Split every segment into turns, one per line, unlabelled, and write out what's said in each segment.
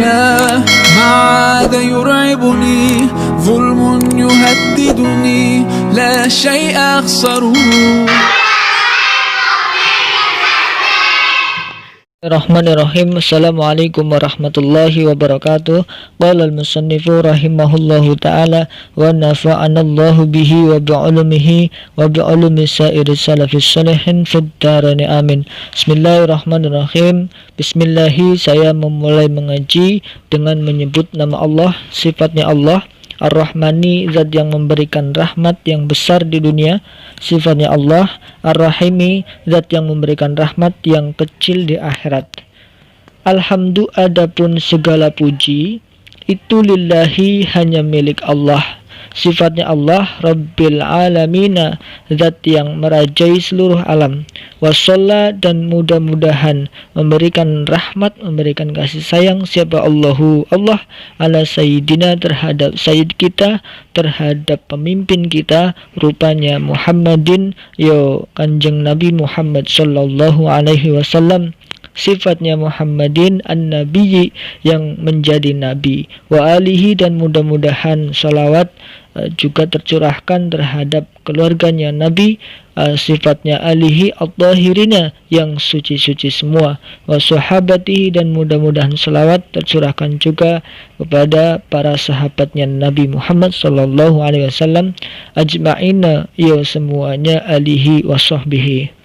لا ما عاد يرعبني ظلم يهددني لا شيء أخسره.
Bismillahirrahmanirrahim. Assalamualaikum warahmatullahi wabarakatuh. Qala al-musannifu rahimahullahu ta'ala wa nafa'anallahu bihi wa bi'ulumihi wa bi'ulumi sairi salafis salihin fid dharani amin. Bismillahirrahmanirrahim. Bismillahi, saya memulai mengaji dengan menyebut nama Allah, sifatnya Allah Ar-Rahmani, zat yang memberikan rahmat yang besar di dunia. Sifatnya Allah Ar-Rahimi, zat yang memberikan rahmat yang kecil di akhirat. Alhamdu, adapun segala puji itu lillahi, hanya milik Allah. Sifatnya Allah Rabbil Alamina, zat yang merajai seluruh alam. Wasalla, dan mudah-mudahan memberikan rahmat, memberikan kasih sayang siapa Allahu Allah ala sayyidina, terhadap sayyid kita, terhadap pemimpin kita, rupanya Muhammadin, yo kanjeng Nabi Muhammad sallallahu alaihi wasallam. Sifatnya Muhammadin an-nabiyyi, yang menjadi nabi, wa alihi, dan mudah-mudahan salawat juga tercurahkan terhadap keluarganya Nabi. Sifatnya alihi at-tahirina, yang suci-suci semua, wa sahabatihi, dan mudah-mudahan salawat tercurahkan juga kepada para sahabatnya Nabi Muhammad sallallahu alaihi wasallam ajma'ina, ya semuanya, alihi wa sahbihi.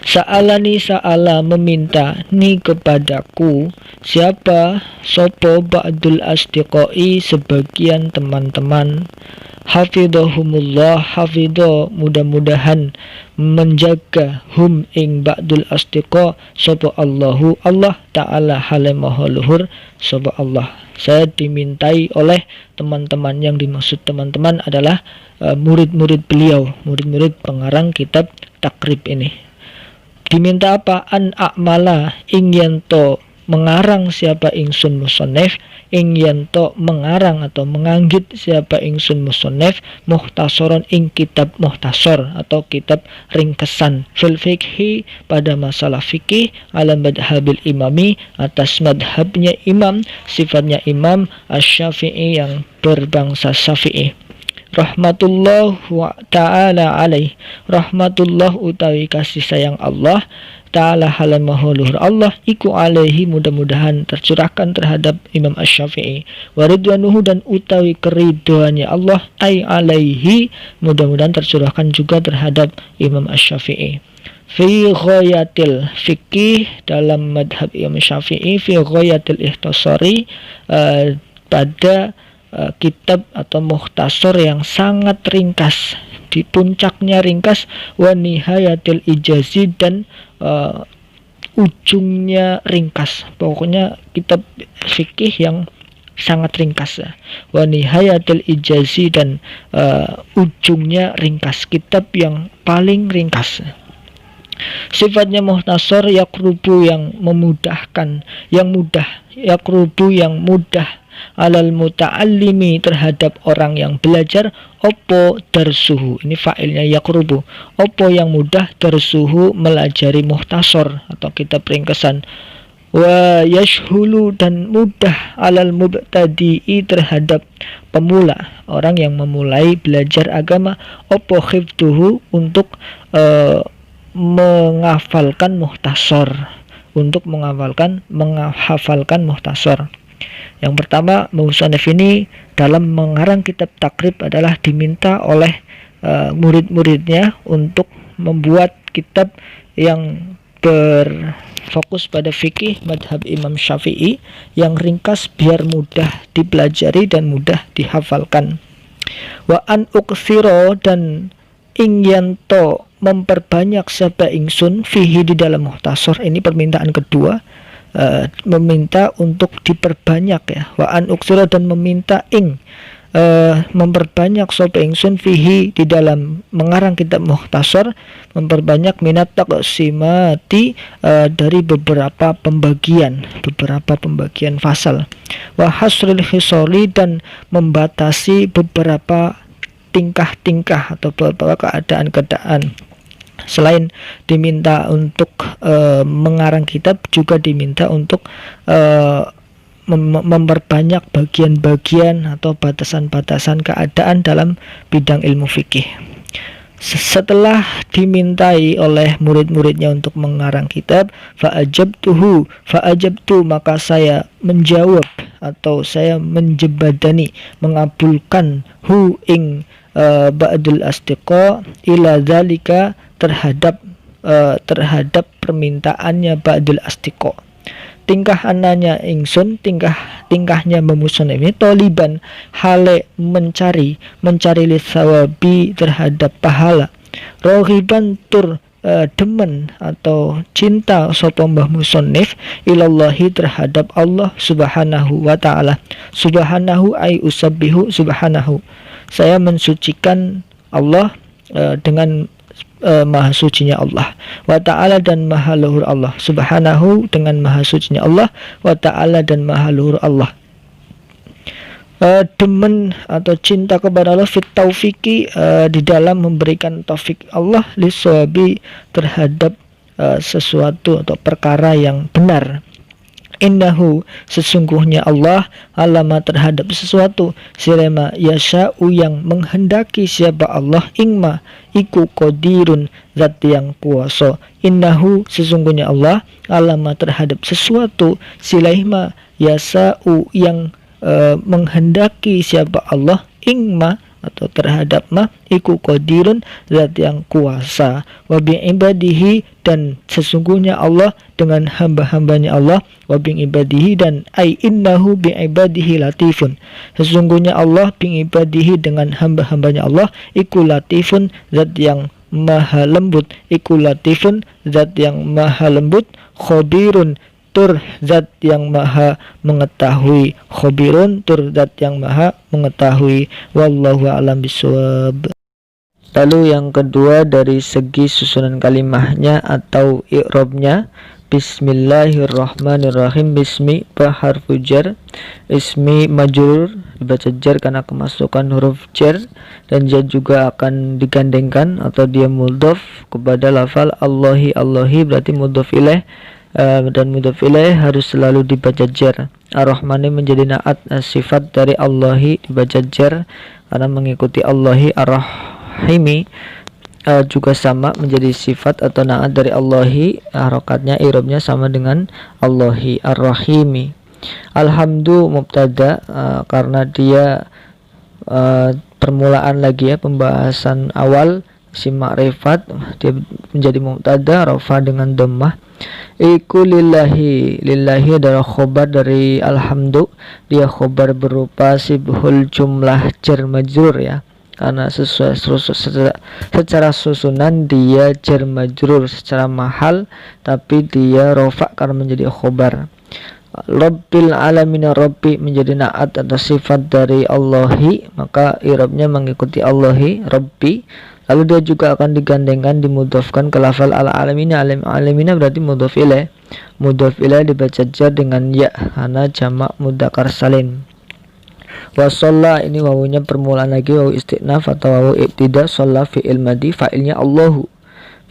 Sa'alani, sa'ala meminta, ni kepadaku, siapa, sopo ba'dul asdiqai, sebagian teman-teman, hafidhahumullah, hafidho, mudah-mudahan menjaga, hum ing ba'dul asdiqa, sopo Allahu Allah ta'ala, halemaha luhur sopo Allah. Saya dimintai oleh teman-teman, yang dimaksud teman-teman adalah murid-murid beliau, murid-murid pengarang kitab takrib ini. Diminta apa? An a'mala, ing yanto mengarang siapa ingsun musonef, ing yanto mengarang atau menganggit siapa ingsun musonef, muhtasoron ing kitab muhtasor atau kitab ringkesan, fil fikhi, pada masalah fikih, ala madhabil imami, atas madhabnya imam, sifatnya imam asy-Syafi'i, yang berbangsa Syafi'i. Rahmatullah wa ta'ala alaih, rahmatullah utawi kasih sayang Allah ta'ala halamahu luhur Allah iku alaihi, mudah-mudahan tercurahkan terhadap Imam Asy-Syafi'i, wa ridwanuhu, dan utawi keridhoannya Allah ai alaihi, mudah-mudahan tercurahkan juga terhadap Imam Asy-Syafi'i. Fi ghayatil fikih, dalam madhab Imam Syafi'i, fi ghayatil ihtisari, pada kitab atau mukhtasar yang sangat ringkas, di puncaknya ringkas, wa nihayatil ijazi, dan ujungnya ringkas. Pokoknya kitab fikih yang sangat ringkas, wa nihayatil ijazi, dan ujungnya ringkas, kitab yang paling ringkas. Sifatnya mukhtasar yakrubu, yang memudahkan, yang mudah, yakrubu, yang mudah, alal muta'allimi, terhadap orang yang belajar, opo darsuhu, ini fa'ilnya yakrubu, opo yang mudah, darsuhu, melajari muhtasar atau kitab ringkesan, wa yashhulu, dan mudah, alal mubtadi'i, terhadap pemula, orang yang memulai belajar agama, opo khiftuhu, untuk menghafalkan muhtasar, untuk menghafalkan muhtasar. Yang pertama, musannif ini dalam mengarang kitab takrib adalah diminta oleh murid-muridnya untuk membuat kitab yang berfokus pada fikih madhab Imam Syafi'i, yang ringkas biar mudah dipelajari dan mudah dihafalkan. Wa an uksiro, dan ingyanto memperbanyak sapa ingsun, fihi, di dalam muhtasar. Ini permintaan kedua, meminta untuk diperbanyak, ya. Wa an uksira, dan meminta memperbanyak sapa ingsun, fihi, di dalam mengarang kitab muhtasar, memperbanyak minat taqsimati, dari beberapa pembagian fasal. Wa hasril hisoli, dan membatasi beberapa tingkah-tingkah atau beberapa keadaan-keadaan. Selain diminta untuk mengarang kitab, juga diminta untuk memperbanyak bagian-bagian atau batasan-batasan keadaan dalam bidang ilmu fikih. Setelah dimintai oleh murid-muridnya untuk mengarang kitab, fa'ajabtu, maka saya menjawab atau saya menjebadani, mengabulkan ing ba'dul asdiqa ila dzalika terhadap permintaannya ba'dul asdiqa. Tingkah ananya ingsun, tingkahnya memusun ini toliban hale mencari lisawabi terhadap pahala, rohiban tur demen atau cinta sapa mbah musannif ilallahi terhadap Allah subhanahu wa ta'ala. Subhanahu ay usabbihu subhanahu, saya mensucikan Allah dengan maha sucinya Allah, wa ta'ala dan maha luhur Allah, subhanahu dengan maha sucinya Allah, wa ta'ala dan maha luhur Allah. Demen atau cinta kepada Allah fit taufiki, di dalam memberikan taufik Allah liswabi terhadap sesuatu atau perkara yang benar. Innahu sesungguhnya Allah alama terhadap sesuatu sirema yasha'u yang menghendaki siapa Allah ingma iku qadirun zat yang kuasa. Innahu sesungguhnya Allah alama terhadap sesuatu silaihma yasha'u yang menghendaki siapa Allah ingma atau terhadap ma iku qadirun zat yang kuasa, wa bi ibadihi dan sesungguhnya Allah dengan hamba-hambanya Allah, wa bi ibadihi dan ai innahu bi ibadihi latifun, sesungguhnya Allah bi ibadihi dengan hamba-hambanya Allah iku latifun zat yang maha lembut, iku latifun zat yang maha lembut, khabirun tur zat yang maha mengetahui, khabirun tur zat yang maha mengetahui. Wallahu a'lam bishawab. Lalu yang kedua dari segi susunan kalimahnya atau i'rabnya, bismillahirrahmanirrahim. Bismi harfu jar, ismi majrur dibaca jar karena kemasukan huruf jar, dan jar juga akan digandengkan atau dia mudhaf kepada lafal Allahi. Allahi berarti mudhaf ilaih, dan mudhaf ilaih harus selalu dibaca jar. Ar-Rahmani menjadi naat sifat dari Allahi dibaca jar karena mengikuti Allahi. Ar-Rahimi juga sama menjadi sifat atau naat dari Allahi, harokatnya i'rabnya sama dengan Allahi. Ar-Rahimi. Alhamdu mubtada karena dia permulaan lagi ya, pembahasan awal si ma'rifat, dia menjadi mubtada rafa dengan dhammah. Iku lillahi, lillahi adalah khobar dari alhamdu, dia khobar berupa sibhul jumlah jar majrur ya, karena secara susunan dia jar majrur secara mahal, tapi dia rafa karena menjadi khobar. Rabbil alamin, Rabbi menjadi naat atau sifat dari Allahi, maka i'rabnya mengikuti Allahi, Rabbi. Lalu dia juga akan digandengkan, dimudhafkan ke lafal al-alamin. Al-alamin berarti mudhaf ilaih. Mudhaf ilaih dibaca jar dengan ya karena jamak mudzakkar salim. Wa shalla, ini wawunya permulaan lagi, wawu istinaf atau wawu ibtida. Shalla fi'il madhi, fa'ilnya Allahu.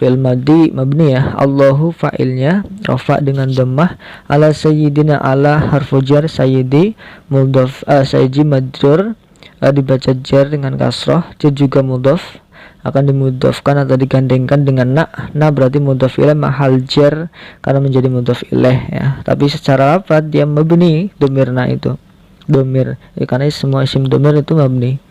Fi'il madhi mabni ya, Allahu fa'ilnya rafa dengan dhammah. Ala sayyidina, ala harfu jar, sayyidi mudhaf, sayyidi majrur dibaca jar dengan kasrah. Jar juga mudhaf, akan dimudhafkan atau digandengkan dengan na berarti mudhaf ilaih mahal jar karena menjadi mudhaf ilaih ya, tapi secara lafaz dia mabni, dhamir na itu dhamir ya, karena semua isim dhamir itu mabni.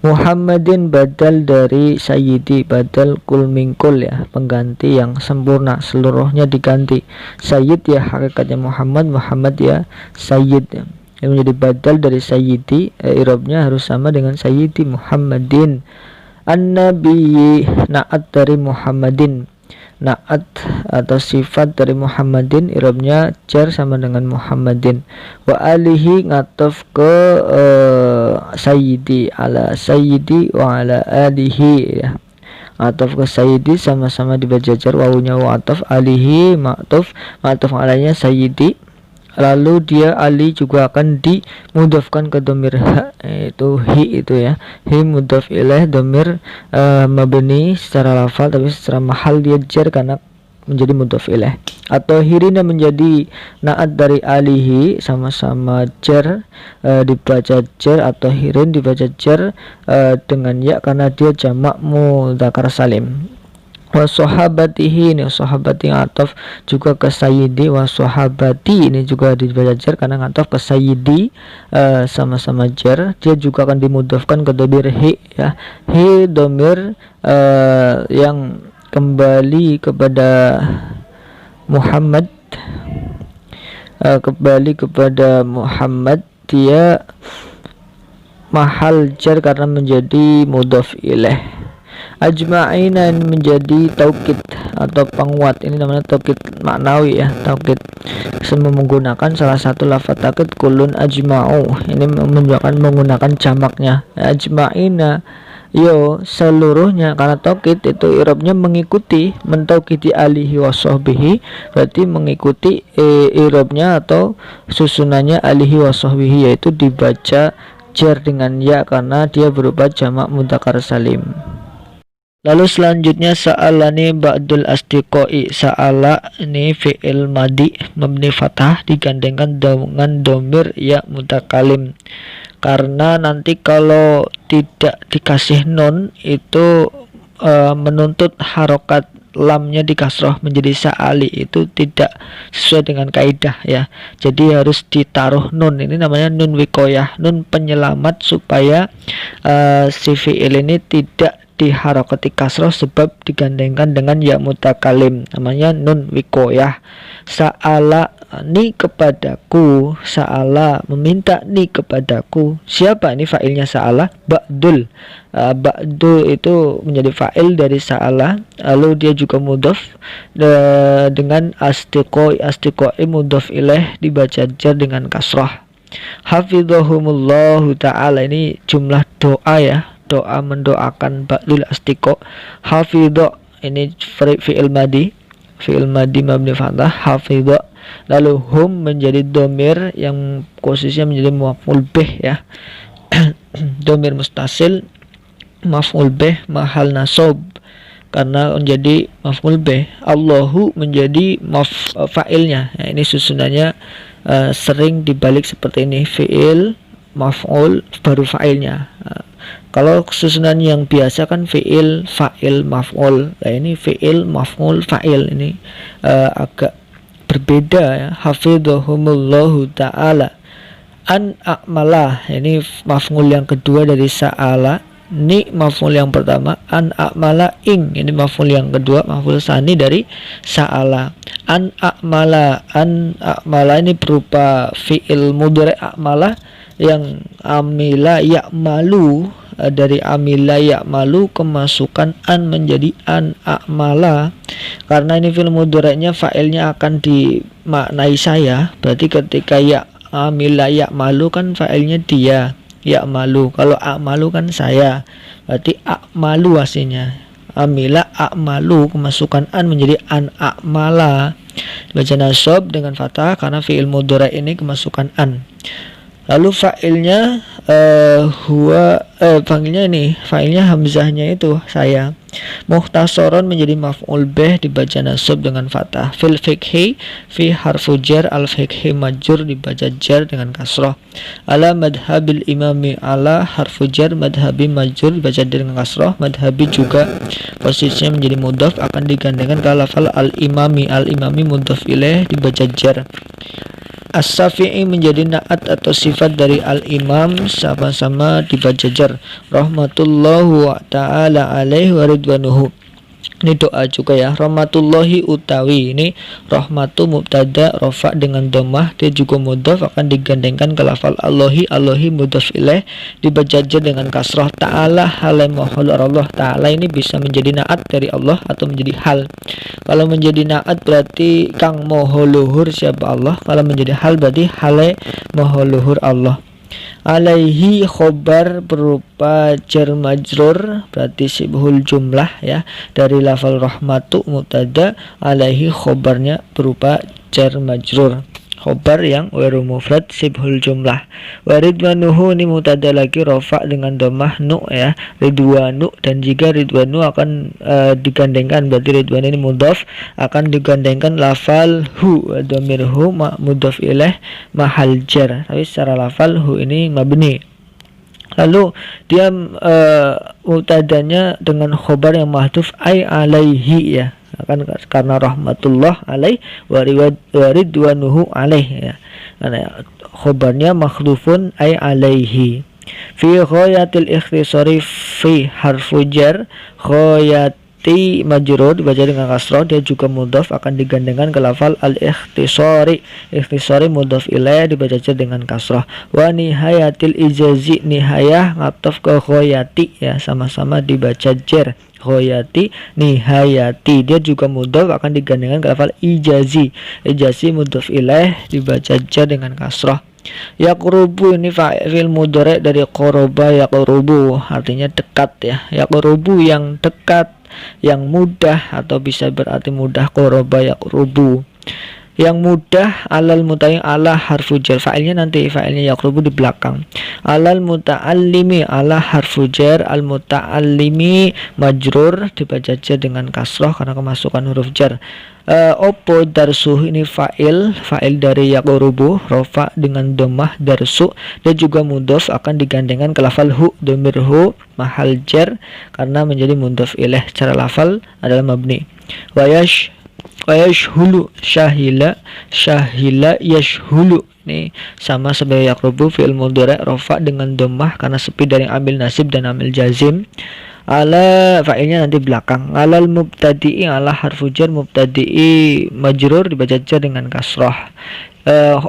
Muhammadin badal dari sayyidi, badal kul mingkul ya, pengganti yang sempurna, seluruhnya diganti. Sayyid ya hakikatnya Muhammad, Muhammad ya sayyid ya. Yang menjadi badal dari sayyidi, i'rabnya harus sama dengan sayyidi Muhammadin. An-Nabi naat dari Muhammadin, naat atau sifat dari Muhammadin, i'rabnya jar sama dengan Muhammadin. Wa alihi ngatof ke sayyidi, ala sayyidi wa ala alihi ya, atof ke sayyidi sama-sama dibaca jar, wawunya wa atof, alihi ma'tof, ma'tof alainya sayyidi. Lalu dia ali juga akan dimudhafkan ke dhamir ha, itu hi itu ya, hi mudhaf ilaih dhamir mabni secara lafal, tapi secara mahal dia jar karena menjadi mudhof ilaih. At-tahirina menjadi naat dari alihi, sama-sama jar, dibaca jar, atau hirin dibaca jar dengan ya karena dia jamak mudzakkar salim. Wa sahabatihi, ini sahabati ataf juga ke sayyidi, wa sahabati ini juga dibaca jar karena ataf ke sayyidi, sama-sama jar. Dia juga akan dimudhofkan ke dhamir hi, ya. Hi dhamir yang kembali kepada Muhammad, dia mahal jar karena menjadi mudhof ilaih. Ajma'ina menjadi taukid atau penguat, ini namanya taukid maknawi, ya, taukid semua menggunakan salah satu lafaz taukid kulun ajma'u, ini menunjukkan menggunakan jamaknya. Ajma'ina yo seluruhnya, karena taukid itu i'rabnya mengikuti, mentaukidi alihi wa sahbihi, berarti mengikuti i'rabnya atau susunannya alihi wa sahbihi, yaitu dibaca jar dengan ya karena dia berupa jamak mudzakkar salim. Lalu selanjutnya sa'alani ba'dul asdiqai. Sa'ala ini fi'il madi mabni fathah digandengkan dengan domir ya mutakalim, karena nanti kalau tidak dikasih nun itu menuntut harokat lamnya di kasroh menjadi sa'ali, itu tidak sesuai dengan kaidah, ya. Jadi harus ditaruh nun, ini namanya nun wikoyah, nun penyelamat supaya si fi'il ini tidak diharokati kasroh sebab digandengkan dengan ya mutakalim, namanya nun wikoyah. Sa'ala ni kepadaku, sa'ala meminta ni kepadaku. Siapa ini fa'ilnya sa'ala? Ba'dul. Ba'dul itu menjadi fa'il dari sa'ala, lalu dia juga mudhof dengan asdiqoi. Asdiqoi mudhof ilaih dibaca jar dengan kasroh. Hafidhahumullahu ta'ala, ini jumlah doa, ya, doa mendoakan ba'dul asdiqo. Hafidho ini fi'il madi mabni fathah, hafidho. Lalu hum menjadi domir yang posisinya menjadi maf'ul bih, ya. Domir mustasil maf'ul bih mahal nasab karena menjadi maf'ul bih. Allahu menjadi fa'ilnya, ya, ini susunannya sering dibalik seperti ini, fi'il maf'ul baru fa'ilnya. Kalau susunan yang biasa kan fi'il fa'il maf'ul, nah ini fi'il maf'ul fa'il, ini agak berbeda, ya. Hafidhahumullahu ta'ala. An a'malah, ini maf'ul yang kedua dari sa'ala. Ni maf'ul yang pertama. An a'mala ing, ini maf'ul yang kedua, maf'ul sani dari sa'ala. An a'mala ini berupa fi'il mudhari' a'mala yang amila ya'malu, dari amila ya'malu kemasukan an menjadi an a'mala, karena ini fi'il mudhari'nya fa'ilnya akan dimaknai saya, berarti ketika ya amila ya'malu kan fa'ilnya dia ya'malu, kalau a'malu kan saya, berarti a'malu aslinya. Amila a'malu kemasukan an menjadi an a'mala, baca nasab dengan fathah karena fi'il mudhari' ini kemasukan an. Lalu fa'ilnya panggilnya ini fa'ilnya hamzahnya itu saya. Mukhtasaron menjadi maf'ul bih dibaca nasab dengan fathah. Fil fikhi fi harfu jar, al fikhi majrur dibaca jar dengan kasrah. Ala madhabil imami, ala harfu jar, madhabi majrur dibaca dengan kasrah. Madhabi juga posisinya menjadi mudhaf akan digandengkan ke lafal al imami. Al imami mudhaf ilaih dibaca jar. As-Safi'i menjadi naat atau sifat dari al-imam, sama-sama dibaca jar. Rahmatullahu ta'ala alaihi wa ridwanuhu, ini doa juga, ya. Rahmatullahi utawi, ini rahmatu mubtada rafa dengan dhammah, dia juga mudhaf akan digandengkan ke lafal Allahi. Allahi mudhaf ilaih dibaca jar dengan kasrah. Ta'ala halai mahal Allah, ta'ala ini bisa menjadi naat dari Allah atau menjadi hal. Kalau menjadi naat berarti kang moho luhur siapa Allah, kalau menjadi hal berarti halai moho luhur Allah. Alaihi khobar berupa jar majrur, berarti sibhul jumlah, ya, dari lafal rahmatu mubtada, alaihi khobarnya berupa jar majrur. khobar yang wairu mufrad sibhul jumlah. Wa ridwanuhu ini mutada lagi rofa dengan domah nu ya, ridwanu, dan jika ridwanu akan digandengkan berarti ridwan ini mudhaf akan digandengkan lafal hu, domir hu mudhaf ilaih mahal jar, tapi secara lafal hu ini mabni. Lalu dia mutadanya dengan khobar yang mahdhuf ai alaihi ya, kan karena rahmatullah alaih wa ridwanuhu alaih ya, karena khobarnya makhlufun ay alaihi. Fi ghayatil ikhtisari fi harfu jar, ghayati majrur dibaca dengan kasrah, dia juga mudhaf akan digandengkan ke lafal al ikhtisari, ikhtisari mudhaf ilaih dibaca dengan kasrah. Wa nihayatil ijazi, nihayah ngataf ke ghayati ya, sama-sama dibaca jar, ghayati nihayati, dia juga mudhaf akan digandengkan ke lafal ijazi, ijazi mudhaf ilaih dibaca jar dengan kasrah. Yaqrubu ini fa'il mudhari dari qoroba yaqrubu, artinya dekat ya, yaqrubu yang dekat, yang mudah, atau bisa berarti mudah, qoroba yaqrubu yang mudah. Alal muta'in ala harfu jar, fa'ilnya nanti fa'ilnya yaqrubu di belakang. Alal muta'allimi, ala harfu jar, al muta'allimi majrur dibaca jar dengan kasrah karena kemasukan huruf jar. Opo darsuh ini fa'il dari yaqrubu rofa dengan domah darsu, dan juga mudhaf akan digandengkan ke lafal hu, domir hu mahal jar karena menjadi mudhaf ilaih, secara lafal adalah mabni. Yashhulu syahila yashhulu ini sama sebagai yaqrubu, fi'il mudhari rofa dengan domah karena sepi dari amil nasib dan amil jazim. Ala fa'ilnya nanti belakang. Alal mubtadi'i, ala harfu jar mubtadi'i majrur dibaca jar dengan kasrah.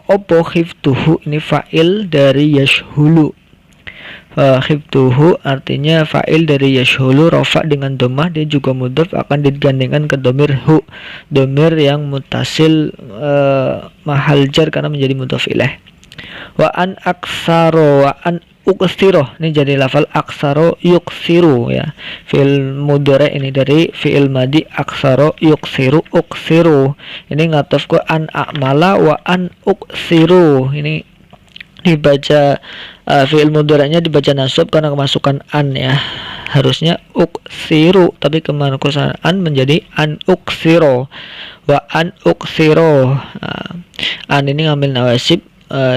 Opo khiftuhu ini fa'il dari yashhulu. Khiftuhu artinya fa'il dari yashhulu rofa dengan domah, dia juga mudhaf akan digandengkan ke domir hu, domir yang mutasil mahal jar karena menjadi mudhaf ilaih. Wa an aksaro wa an uksiroh ini jadi lafal aksaro yuksiru ya, fi'il mudhari ini dari fi'il madi aksaro yuksiru uksiru, ini ngataf ke an a'mala wa an uksiru, ini dibaca fi'il mudhari'nya dibaca nasab karena kemasukan an ya, harusnya uksiru tapi kemasukan an menjadi an uksiro, wa an uksiro. An ini ngambil nawasib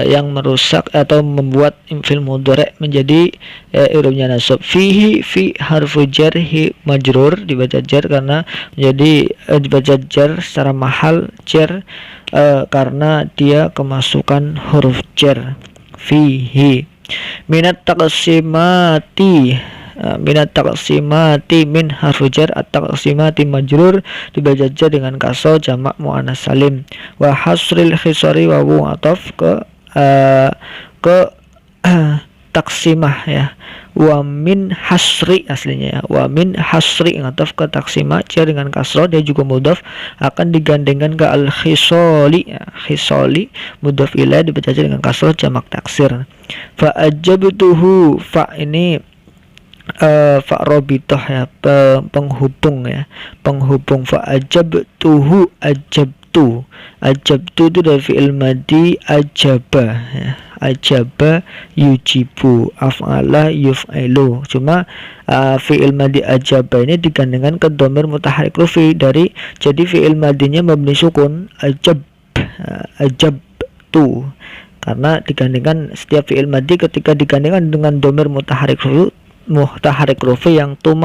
yang merusak atau membuat fi'il mudhari' menjadi i'rabnya nasab. Fihi fi harfu jarhi majrur dibaca jar karena menjadi dibaca jar secara mahal jar karena dia kemasukan huruf jar. Fihi minat taqsimati min harfu jar, at-taqsimati majrur dibaca jar dengan kasra jamak muannas salim. Wa hasril khisari wawu ataf ke taksimah ya. Wa min hasri aslinya ya, wa min hasri ngataf ke taksimah jar dengan kasra, dia juga mudhaf akan digandengkan ke al khisali ya. Khisali mudhaf ilaih dibaca jar dengan kasra jamak taksir. Fa ajabtuhu, fa ini fa robitoh ya, penghubung ya, penghubung. Fa ajabtuhu, ajabtu itu dari fi'il madi ajaba ya, ajaba yujibu, af'ala yuf'ilu, cuma fi'il madi ajaba ini digandengkan ke dhamir mutaharrik rufi dari, jadi fi'il madinya mabni sukun ajabtu, karena digandengkan setiap fi'il madi ketika digandengkan dengan dhamir mutaharrik rufi yang tum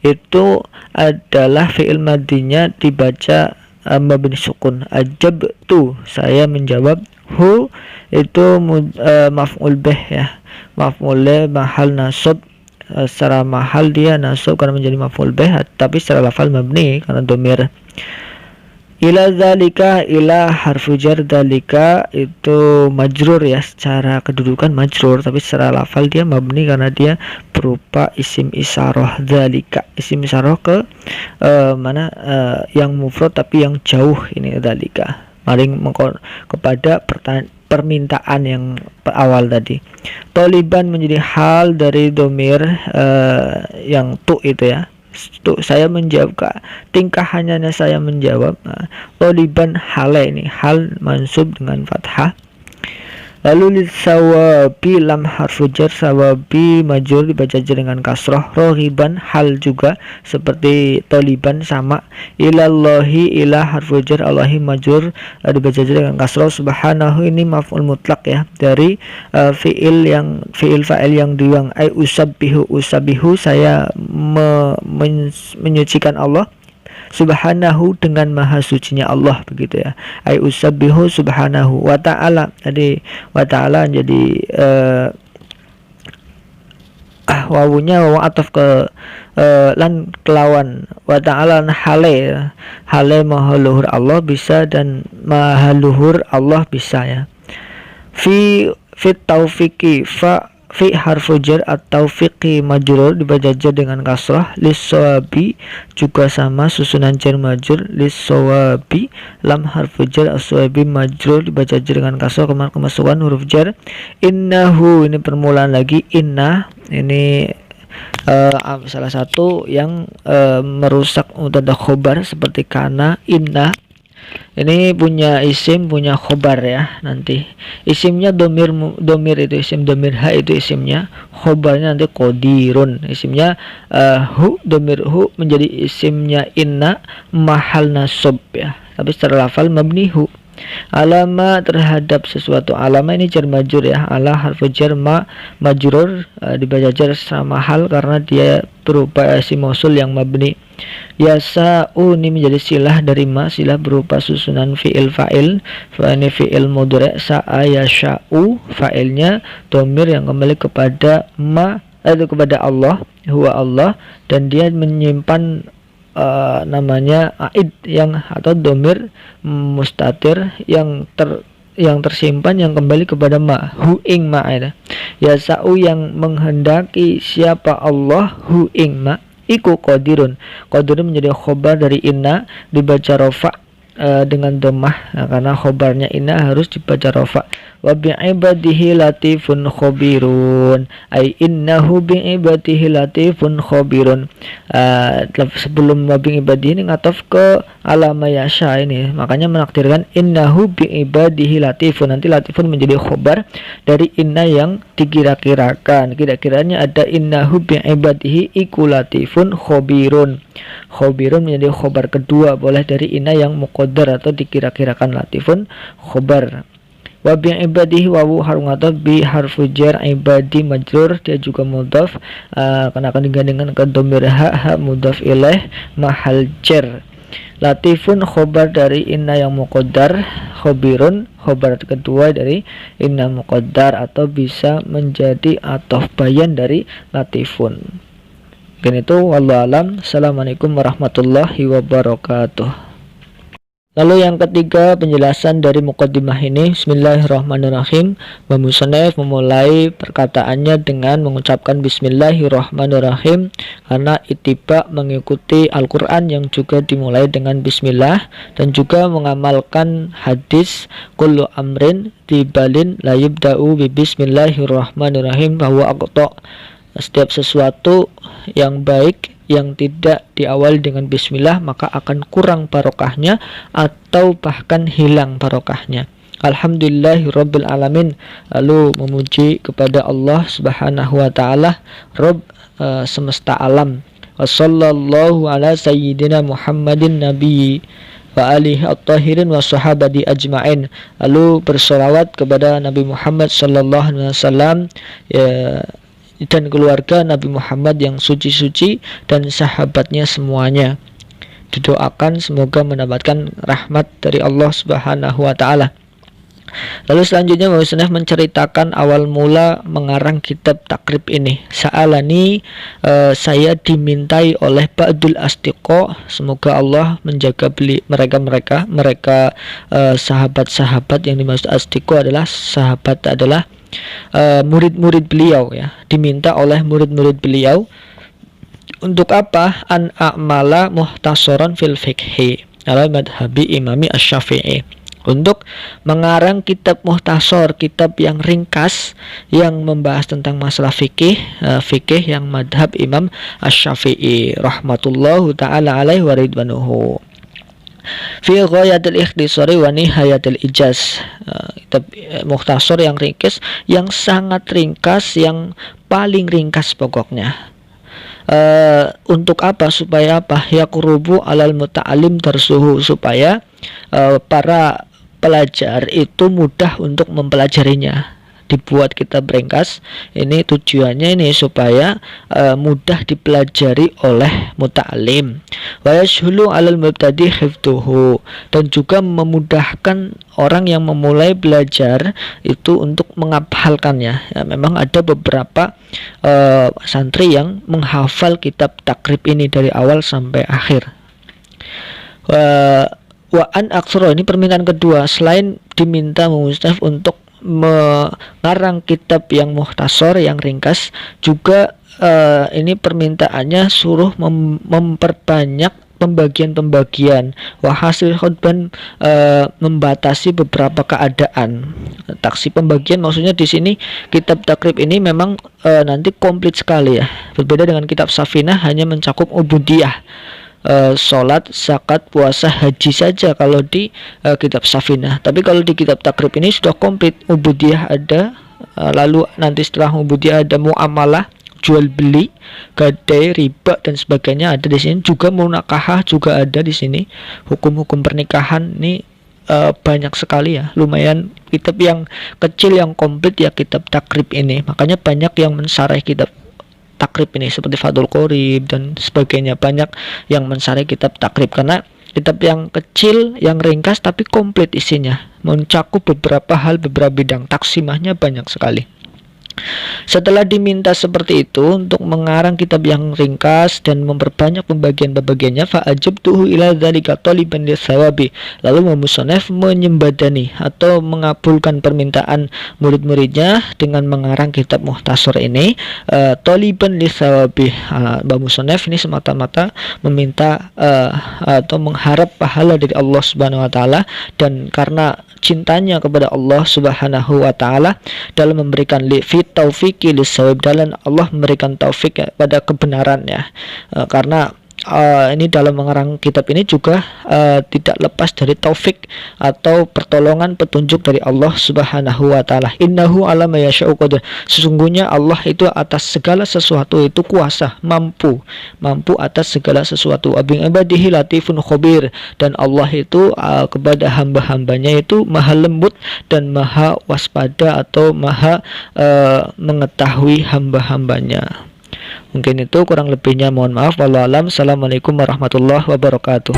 itu adalah fi'il madinya dibaca mabni sukun. Ajabtu saya menjawab, hu itu maf'ul bih ya, maf'ul mahal nasab, secara mahal dia nasab karena menjadi maf'ul bih, tapi secara lafal mabni karena dhamir. Ila zalika, ila harfu jar, dalika itu majrur ya, secara kedudukan majrur tapi secara lafal dia mabni karena dia berupa isim isyarah. Zalika isim isyarah ke mana yang mufrad tapi yang jauh, ini zalika maring kepada permintaan yang awal tadi. Toliban menjadi hal dari domir yang tu itu ya, Tuh, saya menjawab, tingkahannya saya menjawab. Toliban hale, ini hal mansub dengan fathah. Lalu lisawabi lam harfu jar, sawabi majur dibaca jar dengan kasroh. Rohiban hal juga seperti toliban sama. Ilallahi ilah harfu jar, Allahi majur dibaca jar dengan kasroh. Subhanahu ini maf'ul mutlak ya dari fiil fa'il yang diulang. Ai usabihu saya menyucikan Allah. Subhanahu dengan maha sucinya Allah, begitu ya. Ai usabbihu subhanahu wa ta'ala. Jadi wa ta'ala jadi wawunya wawu ataf ke lan kelawan wa ta'ala hale maha luhur Allah bisa dan maha luhur Allah bisa ya. Fi taufiqi fi harfu jar at-taufiqi majrur dibaca jar dengan kasrah. Lis-sawabi juga sama susunan jar majrur. Lis-sawabi lam harfu jar as-sawabi majrur dibaca jar dengan kasrah kemasukan huruf jar. Innahu ini permulaan lagi. Inna ini salah satu yang merusak mubtada khobar seperti kana. Inna ini punya isim, punya khobar ya. Nanti isimnya domir itu isim, domir ha itu isimnya, khobarnya nanti qadirun. Isimnya domir hu menjadi isimnya inna mahal nasab ya, tapi secara lafal mabni hu. Alama terhadap sesuatu, alama ini jar majrur ya. Ala harfu jar majrur dibaca jar sama hal karena dia berupa isim mausul yang mabni. Yasa'u ini menjadi silah dari ma, silah berupa susunan fi'il fa'il. Ini fi'il mudhari'. Sa'a yasha'u fa'ilnya domir yang kembali kepada ma, itu kepada Allah, huwa Allah, dan dia menyimpan namanya aid yang atau domir mustatir yang tersimpan yang kembali kepada ma, hu ing ma ya. Yasa'u yang menghendaki siapa Allah, hu ing ma iku qadirun. Qadirun menjadi khobar dari inna dibaca rofa dengan dhammah karena khobarnya inna harus dibaca rofa. Wa bi'ibadihi latifun khabirun, ay innahu bi'ibadihi latifun khabirun. Sebelum wa bi'ibadihi ini ngataf ke alama yasha ini, makanya menakdirkan innahu bi'ibadihi latifun. Nanti latifun menjadi khobar dari inna yang dikira-kirakan. Kira-kiranya ada innahu bi'ibadihi iku latifun khabirun. Khabirun menjadi khobar kedua, boleh dari inna yang muqaddar atau dikira-kirakan. Latifun khobar. Wa bi ibadihi wawu harungataf bi harfu jar ibadi majrur, dia juga mudhaf karena akan digandengkan ke dhamir ha mudhaf ilaih mahal jar. Latifun khobar dari inna yang muqaddar, khabirun khobar kedua dari inna muqaddar atau bisa menjadi ataf bayan dari latifun. Mungkin itu, wallahu alam. Assalamualaikum warahmatullahi wabarakatuh. Lalu yang ketiga, penjelasan dari muqaddimah ini. Bismillahirrahmanirrahim. Musannif memulai perkataannya dengan mengucapkan Bismillahirrahmanirrahim karena ittiba mengikuti Al-Quran yang juga dimulai dengan Bismillah, dan juga mengamalkan hadis kullu amrin tibalin la yubda'u bi Bismillahirrahmanirrahim bahwa setiap sesuatu yang baik yang tidak diawali dengan bismillah maka akan kurang barokahnya atau bahkan hilang barokahnya. Alhamdulillahirabbil alamin. Lalu memuji kepada Allah Subhanahu wa taala, Rabb semesta alam. Wassallallahu ala sayyidina Muhammadin nabi wa alihi at-tahirin wa sahabati ajma'in. Lalu bersolawat kepada Nabi Muhammad sallallahu alaihi wasallam dan keluarga Nabi Muhammad yang suci-suci dan sahabatnya semuanya. Didoakan semoga mendapatkan rahmat dari Allah Subhanahu wa taala. Lalu selanjutnya musannif menceritakan awal mula mengarang kitab takrib ini. Sa'alani, saya dimintai oleh ba'dul asdiqo, semoga Allah menjaga mereka sahabat-sahabat yang dimaksud asdiqo adalah sahabat, adalah murid-murid beliau ya, diminta oleh murid-murid beliau untuk apa? An a'mala muhtasaran fil fiqhi ala madhabi imami asy-syafi'i, untuk mengarang kitab Mukhtasar, kitab yang ringkas yang membahas tentang masalah fikih yang madhab Imam Asy-Syafi'i rahmatullahu taala alaihi wa ridwanuhu. Fi ghayatil ikhtisari wa nihayatil ijaz. Kitab Mukhtasar yang ringkas, yang sangat ringkas, yang paling ringkas pokoknya. Untuk apa? Supaya apa? Yaqrubu alal muta'alim darsuhu, supaya para pelajar itu mudah untuk mempelajarinya. Dibuat kitab ringkas ini tujuannya ini supaya mudah dipelajari oleh muta'alim. Wa yashhulu 'alal mubtadi hifdhuhu, dan juga memudahkan orang yang memulai belajar itu untuk menghafalkannya. Ya, memang ada beberapa santri yang menghafal kitab takrib ini dari awal sampai akhir. Wa an aksara, ini permintaan kedua, selain diminta Mustaf untuk mengarang kitab yang mukhtasar, yang ringkas, juga ini permintaannya suruh memperbanyak pembagian-pembagian. Wahasil khutban, membatasi beberapa keadaan. Taksi pembagian maksudnya di sini kitab takrib ini memang nanti komplit sekali ya. Berbeda dengan kitab Safinah, hanya mencakup ubudiyah, sholat, zakat, puasa, haji saja kalau di kitab Safinah. Tapi kalau di kitab takrib ini sudah komplit, ubudiyah ada, lalu nanti setelah ubudiyah ada muamalah, jual beli, gadai, riba dan sebagainya ada di sini. Juga munakahah juga ada di sini. Hukum-hukum pernikahan ini banyak sekali ya. Lumayan kitab yang kecil yang komplit ya kitab takrib ini. Makanya banyak yang mensyarah kitab takrib ini seperti Fathul Qorib dan sebagainya, banyak yang mensyarah kitab takrib karena kitab yang kecil, yang ringkas tapi komplit isinya, mencakup beberapa hal, beberapa bidang, taksimahnya banyak sekali. Setelah diminta seperti itu untuk mengarang kitab yang ringkas dan memperbanyak pembagian-pembagiannya, fa'ajabtuhu ila dzalika taliban litsawabi, lalu musannaf menyembadani atau mengabulkan permintaan murid-muridnya dengan mengarang kitab Mukhtasar ini, taliban litsawabi. Musannaf ini semata-mata meminta atau mengharap pahala dari Allah Subhanahu wa taala, dan karena cintanya kepada Allah Subhanahu wa taala dalam memberikan taufiki lisawab, dalam Allah memberikan taufik ya, pada kebenarannya. Karena ini dalam mengarang kitab ini juga tidak lepas dari taufik atau pertolongan, petunjuk dari Allah Subhanahu wa taala. Innahu ala ma yasha'u qadir. Sesungguhnya Allah itu atas segala sesuatu itu kuasa, mampu atas segala sesuatu. Abing ibadihi latifun khabir, dan Allah itu kepada hamba-hambanya itu maha lembut dan maha waspada atau maha mengetahui hamba-hambanya. Mungkin itu, kurang lebihnya mohon maaf. Wallahu alam. Assalamualaikum warahmatullahi wabarakatuh.